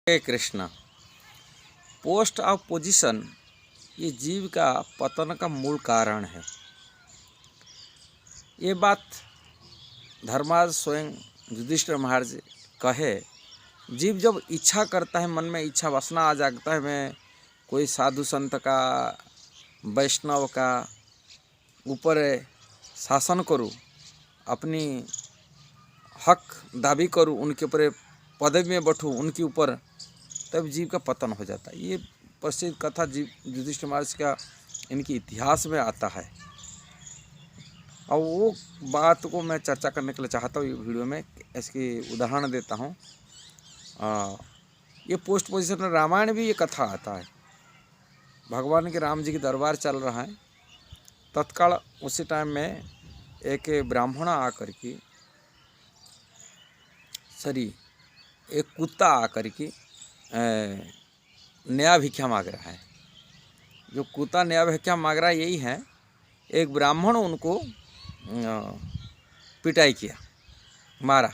Hare Krishna. Post of position ये जीव का पतन का मूल कारण है। ये बात धर्मराज स्वयं युधिष्ठिर महाराज कहे। जीव जब इच्छा करता है, मन में इच्छा वासना आ जागता है, मैं कोई साधु संत का, वैष्णव का ऊपर शासन करूं, अपनी हक दाबी करूं, उनके ऊपर पदवी में बैठूं, उनके ऊपर, तब जीव का पतन हो जाता है। ये प्रसिद्ध कथा जीव युधिष्ठिर महाराज का इनके इतिहास में आता है। और वो बात को मैं चर्चा करने के लिए चाहता हूँ। ये वीडियो में इसकी उदाहरण देता हूँ। ये पोस्ट पोजीशन रामायण भी ये कथा आता है। भगवान के राम जी की दरबार चल रहा है। तत्काल उसी टाइम में एक ब्राह्मण आकर के, एक कुत्ता आकर के नया भिक्षा मांग रहा है। जो कुत्ता नया भिक्षा मांग रहा है यही है। एक ब्राह्मण उनको पिटाई किया, मारा,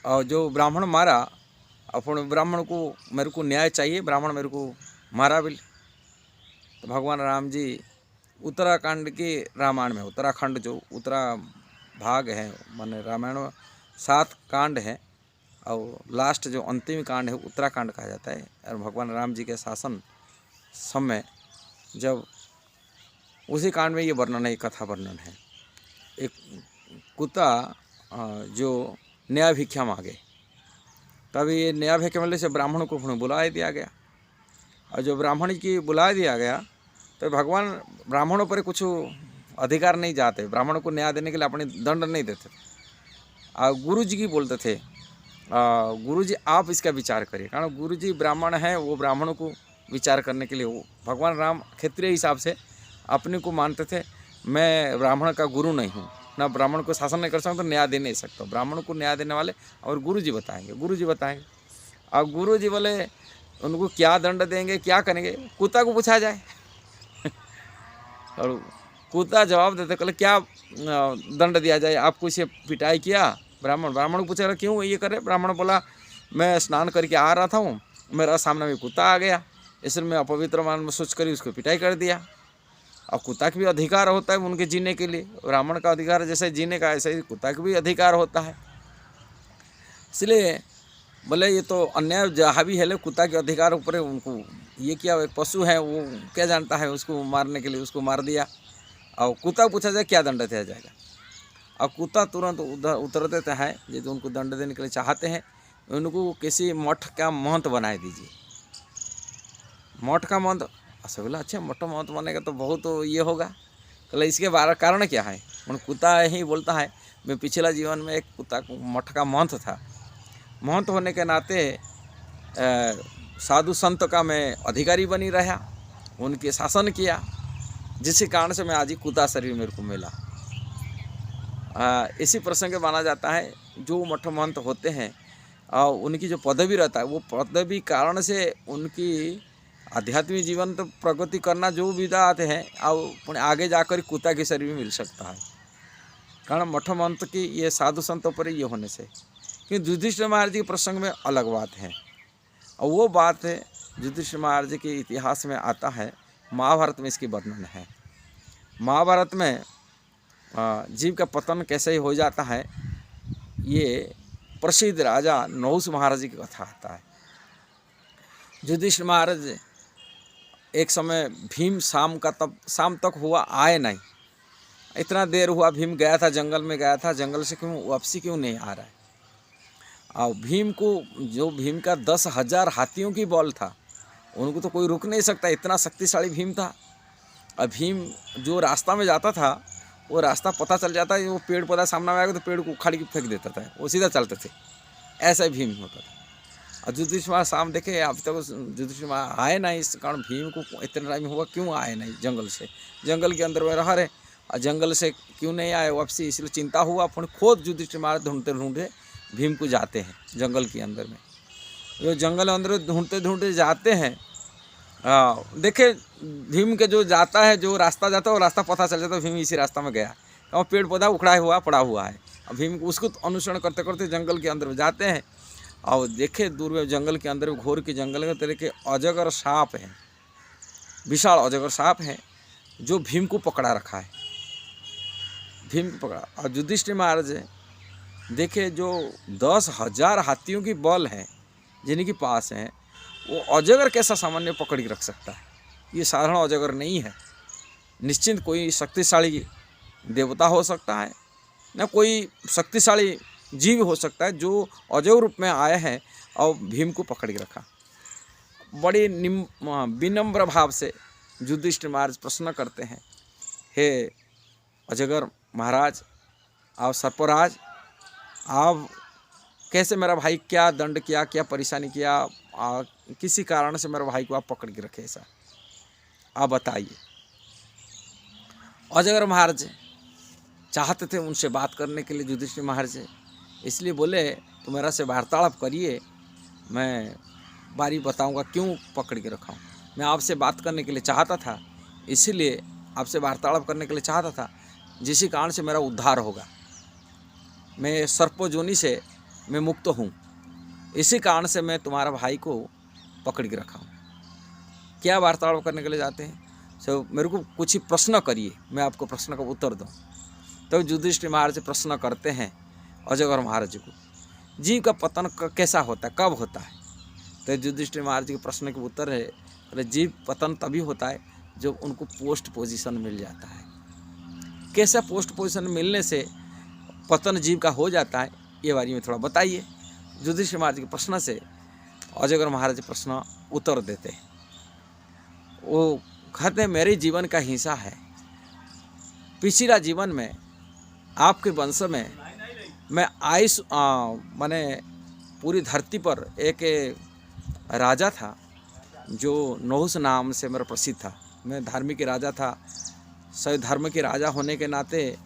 और जो ब्राह्मण मारा, अपन ब्राह्मण को, मेरे को न्याय चाहिए, ब्राह्मण मेरे को मारा भी। तो भगवान राम जी उत्तराखंड के रामायण में, उत्तराखंड जो उत्तरा भाग है, माने रामायण में 7 कांड है और लास्ट जो अंतिम कांड है उत्तराखंड कहा जाता है। और भगवान राम जी के शासन समय जब उसी कांड में ये वर्णन है, ये कथा वर्णन है। एक कुत्ता जो नया भिक्षा मांगे, तभी ये नया भिक्षा मिलने से ब्राह्मण को बुला दिया गया। और जो ब्राह्मण की बुला दिया गया तो भगवान ब्राह्मणों पर कुछ अधिकार नहीं जाते, ब्राह्मणों को न्याय देने के लिए अपने दंड नहीं देते। और गुरु जी की बोलते थे, गुरु जी आप इसका विचार करिए, कारण गुरु जी ब्राह्मण है, वो ब्राह्मणों को विचार करने के लिए, वो भगवान राम क्षत्रिय हिसाब से अपने को मानते थे। मैं ब्राह्मण का गुरु नहीं हूँ, ना ब्राह्मण को शासन नहीं कर सकता, तो न्याय दे नहीं सकता। ब्राह्मण को न्याय देने वाले और गुरु जी बताएंगे, गुरु जी बताएंगे। और गुरु जी बोले उनको क्या दंड देंगे, क्या करेंगे, कुत्ता को पूछा जाए। और कुत्ता जवाब देते, कहले क्या दंड दिया जाए, आपको इसे पिटाई किया। ब्राह्मण को पूछा क्यों ये करे। ब्राह्मण बोला मैं स्नान करके आ रहा था हूँ, मेरा सामने में कुत्ता आ गया, इसलिए मैं अपवित्र मान में सोच कर उसको पिटाई कर दिया। और कुत्ता का भी अधिकार होता है उनके जीने के लिए, ब्राह्मण का अधिकार जैसे जीने का, ऐसे ही कुत्ता का भी अधिकार होता है। इसलिए बोले ये तो अन्याय जहाँ भी है, कुत्ता के अधिकार ऊपर उनको ये किया। एक पशु है, वो क्या जानता है, उसको मारने के लिए उसको मार दिया। और कुत्ता पूछा जाए क्या दंड दिया जाएगा, और कुत्ता तुरंत उत्तर देता है यदि उनको दंड देने के लिए चाहते हैं, उनको किसी मठ का महंत बनाए दीजिए। मठ का महंत ऐसा बोला, अच्छा मठ महंत बनेगा तो बहुत ये होगा। कहले इसके बारे कारण क्या है। कुत्ता ही बोलता है मैं पिछला जीवन में एक कुत्ता मठ का महंत था, महंत होने के नाते साधु संत का मैं अधिकारी बनी रहा, उनके शासन किया, जिसके कारण से मैं आज ही कुत्ता शरीर मेरे को मिला। इसी प्रसंग माना जाता है जो मठ महंत होते हैं और उनकी जो पदवी रहता है, वो पदवी कारण से उनकी आध्यात्मिक जीवन तो प्रगति करना जो विधा आते हैं, और आगे जाकर कुत्ता के शरीर में मिल सकता है। कारण मठ महंत की ये साधु संतों पर ये होने से। क्योंकि युधिष्ठिर महाराज जी के प्रसंग में अलग बात है, और वो बात है युधिष्ठिर महाराज जी के इतिहास में आता है। महाभारत में इसकी वर्णन है। महाभारत में जीव का पतन कैसे ही हो जाता है, ये प्रसिद्ध राजा नहुष महाराज जी की कथा आता है। युधिष्ठिर महाराज एक समय भीम शाम तक हुआ आए नहीं, इतना देर हुआ, भीम गया था, जंगल में गया था, जंगल से क्यों वापसी क्यों नहीं आ रहा है। और भीम को, जो भीम का 10,000 हाथियों की बल था, उनको तो कोई रुक नहीं सकता, इतना शक्तिशाली भीम था। और भीम जो रास्ता में जाता था, वो रास्ता पता चल जाता है, वो पेड़ पौधा सामने में आएगा तो पेड़ को उखाड़ के फेंक देता था, वो सीधा चलते थे, ऐसा ही भीम होता था। और युधिष्ठिर महाराज शाम देखे अब तक युधिष्ठिर महाराज आए नहीं, इस कारण भीम को इतना टाइम हुआ क्यों आए नहीं, जंगल के अंदर में रह रहे, और जंगल से क्यों नहीं आए वापसी, इसलिए चिंता हुआ। फिर खुद युधिष्ठिर महाराज ढूंढते ढूंढते भीम को जाते हैं जंगल के अंदर में। जो जंगल अंदर ढूंढते ढूंढते जाते हैं, देखे भीम के जो जाता है, जो रास्ता जाता है वो रास्ता पता चल जाता है, भीम इसी रास्ता में गया, और पेड़ पौधा उखड़ा हुआ पड़ा हुआ है। अब भीम को उसको अनुसरण करते करते जंगल के अंदर में जाते हैं। और देखे दूर में जंगल के अंदर, घोर के जंगल में तरह के अजगर सांप हैं, विशाल अजगर सांप हैं जो भीम को पकड़ा रखा है। भीम को पकड़ा, और युधिष्ठिर महाराज देखे जो 10,000 हाथियों की बल है जिनके पास हैं, वो अजगर कैसा सामान्य पकड़ के रख सकता है। ये साधारण अजगर नहीं है, निश्चिंत कोई शक्तिशाली देवता हो सकता है, न कोई शक्तिशाली जीव हो सकता है जो अजगर रूप में आए हैं और भीम को पकड़ के रखा। बड़ी विनम्र भाव से युधिष्ठिर महाराज प्रश्न करते हैं, हे अजगर महाराज, आप सर्पराज, आप कैसे मेरा भाई क्या दंड किया, क्या परेशानी किया, किसी कारण से मेरे भाई को आप पकड़ के रखे, ऐसा आप बताइए। अजगर महाराज चाहते थे उनसे बात करने के लिए युधिष्ठिर महाराज, इसलिए बोले तो मेरा से वार्तालाप करिए, मैं बारी बताऊंगा क्यों पकड़ के रखा हूँ। मैं आपसे बात करने के लिए चाहता था, इसीलिए आपसे वार्तालाप करने के लिए चाहता था, जिसी कारण से मेरा उद्धार होगा। मैं सर्पोजोनी से मैं मुक्त हूँ, इसी कारण से मैं तुम्हारा भाई को पकड़ के रखा हूँ। क्या वार्तालाप करने के लिए जाते हैं? सो मेरे को कुछ ही प्रश्न करिए, मैं आपको प्रश्न का उत्तर दूँ। तो युधिष्ठिर महाराज प्रश्न करते हैं अजगर महाराज को, जीव का पतन कैसा होता है, कब होता है? तो युधिष्ठिर महाराज के प्रश्न के उत्तर है, अरे जीव पतन तभी होता है जब उनको पोस्ट पोजीशन मिल जाता है। कैसा पोस्ट पोजीशन मिलने से पतन जीव का हो जाता है, ये बारे में थोड़ा बताइए। युधिष्ठिर महाराज के प्रश्न से अजगर महाराज प्रश्न उत्तर देते हैं। वो कहते हैं, मेरे जीवन का हिस्सा है, पिछला जीवन में आपके वंश में मैं आयुष माने पूरी धरती पर एक राजा था जो नहुस नाम से मेरा प्रसिद्ध था। मैं धार्मिक राजा था, सही धर्म के राजा होने के नाते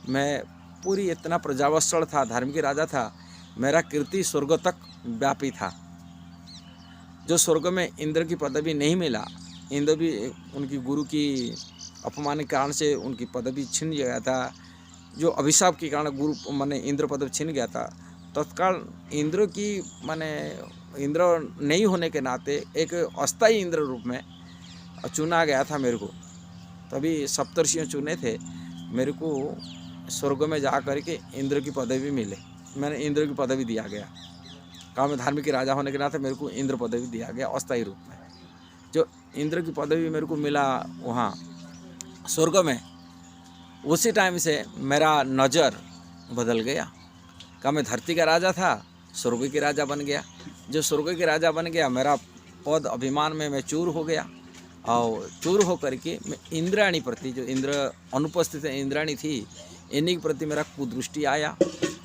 मैं पूरी इतना प्रजावत्सल था, धार्मिक राजा था। मेरा कीर्ति स्वर्ग तक व्यापी था। जो स्वर्ग में इंद्र की पदवी नहीं मिला, इंद्र भी उनकी गुरु की अपमान के कारण से उनकी पदवी छिन गया था। जो अभिशाप के कारण गुरु माने इंद्र पदवी छिन गया था, तत्काल इंद्र की माने इंद्र नहीं होने के नाते एक अस्थायी इंद्र रूप में चुना गया था मेरे को। तभी सप्तर्षियों चुने थे मेरे को, स्वर्ग में जा कर के इंद्र की पदवी मिले, मैंने इंद्र की पदवी दिया गया। कहा मैं धार्मिक राजा होने के नाते मेरे को इंद्र पदवी दिया गया अस्थायी रूप में। जो इंद्र की पदवी मेरे को मिला वहाँ स्वर्ग में, उसी टाइम से मेरा नज़र बदल गया। कहा मैं धरती का राजा था, स्वर्ग के राजा बन गया। जो स्वर्ग के राजा बन गया, मेरा पद अभिमान में मैं चूर हो गया, और चूर हो करके मैं इंद्राणी प्रति, जो इंद्र अनुपस्थित इंद्राणी थी, इन्हीं के प्रति मेरा कुदृष्टि आया।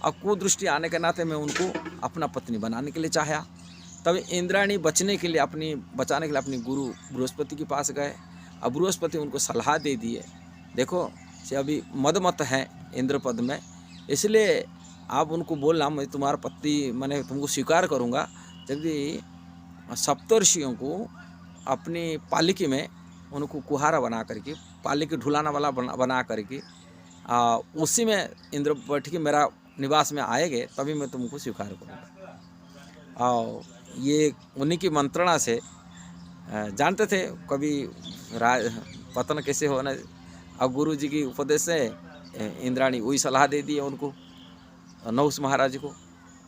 और कुदृष्टि आने के नाते मैं उनको अपना पत्नी बनाने के लिए चाहा। तब इंद्राणी बचाने के लिए अपनी गुरु बृहस्पति के पास गए, और बृहस्पति उनको सलाह दे दिए, देखो से अभी मदमत हैं इंद्र पद में, इसलिए आप उनको बोलना मैं तुम्हारा पति मैंने तुमको स्वीकार करूँगा, जबकि सप्तर्षियों को अपनी पालिकी में उनको कुहारा बना करके, पालिकी ढुलाना वाला बना करके उसी में इंद्र बैठ के मेरा निवास में आएंगे, तभी मैं तुमको स्वीकार करूँगा। और ये उन्हीं की मंत्रणा से जानते थे कभी पतन कैसे होना, और गुरु जी की उपदेश से इंद्राणी वही सलाह दे दी है उनको, नहुस महाराज को,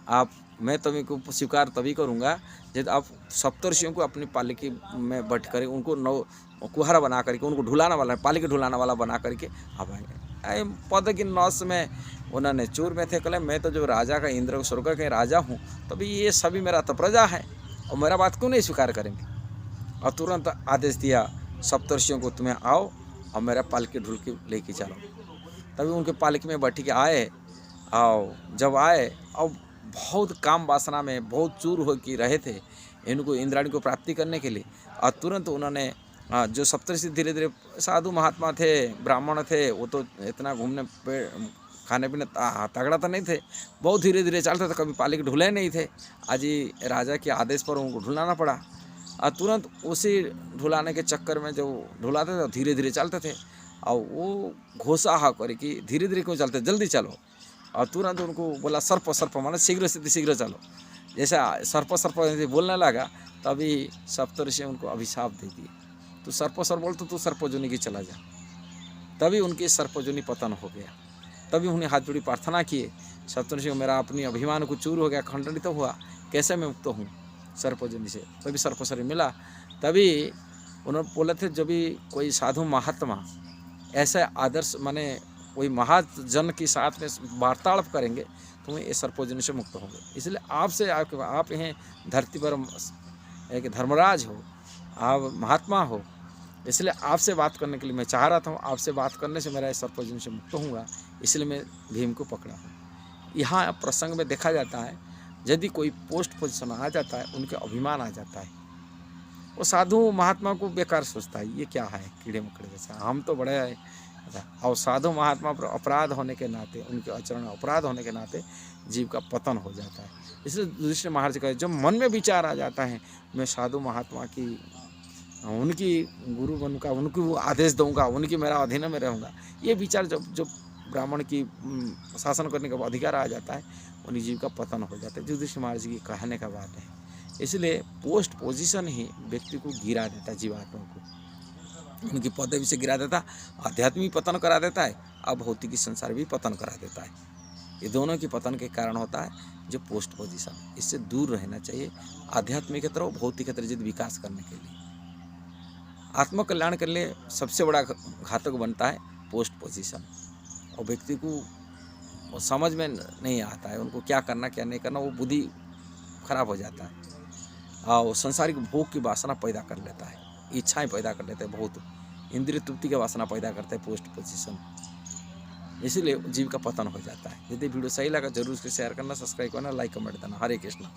आप मैं तुम्हें को स्वीकार तभी करूँगा जब आप सप्तर्षियों को अपनी पालिकी में बैठ कर उनको कुहारा बना करके, उनको ढुलाना वाला, पालिकी ढुलाना वाला बना करके आप आएंगे। पद की नौस में उन्होंने चूर में थे, कल मैं तो जो राजा का, इंद्र स्वर्ग के राजा हूँ, तभी ये सभी मेरा तो प्रजा है, और मेरा बात क्यों नहीं स्वीकार करेंगे। और तुरंत आदेश दिया सप्तर्षियों को, तुम्हें आओ और मेरा पालकी ढुल के लेके चलो। तभी उनके पालकी में बैठ के आए, और जब आए और बहुत काम वासना में बहुत चूर हो के रहे थे इनको इंद्राणी को प्राप्ति करने के लिए, और तुरंत उन्होंने जो सप्तर्षि धीरे धीरे साधु महात्मा थे, ब्राह्मण थे, वो तो इतना घूमने खाने पीने तगड़ा तो नहीं थे, बहुत धीरे धीरे चलते थे, कभी पालिकी ढुले नहीं थे। आज ही राजा के आदेश पर उनको ढुलाना पड़ा, और तुरंत उसी ढुलाने के चक्कर में जो ढुलाते थे धीरे धीरे चलते थे, और वो घोषा करके धीरे धीरे क्यों चलते, जल्दी चलो। और तुरंत उनको बोला सर्प सर्प माने शीघ्र से शीघ्र चलो। जैसा सर्प ऐसे बोलने लगा, तभी सप्तऋषि उनको अभिशाप दे दिए, तो सर्प बोल तो सर्पयोनि की चला जा। तभी उनकी सर्पयोनि पतन हो गया। तभी उन्हें हाथ जोड़ी प्रार्थना किए, सप्तऋषि को मेरा अपनी अभिमान को चूर हो गया, खंडित तो हुआ, कैसे मैं मुक्त हूँ सर्पयोनि से। तभी सर्प शरीर मिला। तभी उन्होंने बोले थे, जब भी कोई साधु महात्मा ऐसे आदर्श माने कोई महाजन के साथ में वार्तालाप करेंगे तो ये सर्पयोनि से मुक्त होंगे। इसलिए आपसे आप हैं धरती पर एक धर्मराज हो, आप महात्मा हो, इसलिए आपसे बात करने के लिए मैं चाह रहा था। आपसे बात करने से मेरा इस सर्पयोनि से मुक्त होऊंगा, इसलिए मैं भीम को पकड़ा हूँ। यहाँ प्रसंग में देखा जाता है, यदि कोई पोस्ट पोजीशन आ जाता है, उनके अभिमान आ जाता है, वो साधु महात्मा को बेकार सोचता है, ये क्या है कीड़े मकड़े जैसा, हम तो बड़े हैं। और साधु महात्मा पर अपराध होने के नाते, उनके आचरण अपराध होने के नाते जीव का पतन हो जाता है। इसलिए युधिष्ठिर महाराज कहे, जब मन में विचार आ जाता है मैं साधु महात्मा की उनकी गुरु बनूंगा, उनकी वो आदेश दूंगा, उनकी मेरा अधीन में रहूँगा, ये विचार जब ब्राह्मण की शासन करने का अधिकार आ जाता है, उन्हीं जीव का पतन हो जाता है। युधिष्ठिर महाराज जी की कहने का बात है। इसलिए पोस्ट पोजीशन ही व्यक्ति को गिरा देता है, जीवात्मा को उनकी पदवी से गिरा देता, आध्यात्मिक पतन करा देता है, और भौतिक संसार भी पतन करा देता है। ये दोनों की पतन के कारण होता है जो पोस्ट पोजीशन। इससे दूर रहना चाहिए आध्यात्मिक की तरफ, भौतिक की तरफ विकास करने के लिए। आत्मकल्याण के लिए सबसे बड़ा घातक बनता है पोस्ट पोजीशन, और व्यक्ति को समझ में नहीं आता है उनको क्या करना क्या नहीं करना, वो बुद्धि खराब हो जाता है, और संसारिक भोग की वासना पैदा कर लेता है, इच्छाएं पैदा कर लेते हैं, बहुत इंद्रिय तृप्ति की वासना पैदा करते हैं पोस्ट पोजीशन। इसीलिए जीव का पतन हो जाता है। यदि वीडियो सही लगा जरूर उसको शेयर करना, सब्सक्राइब करना, लाइक कमेंट देना। हरे कृष्णा।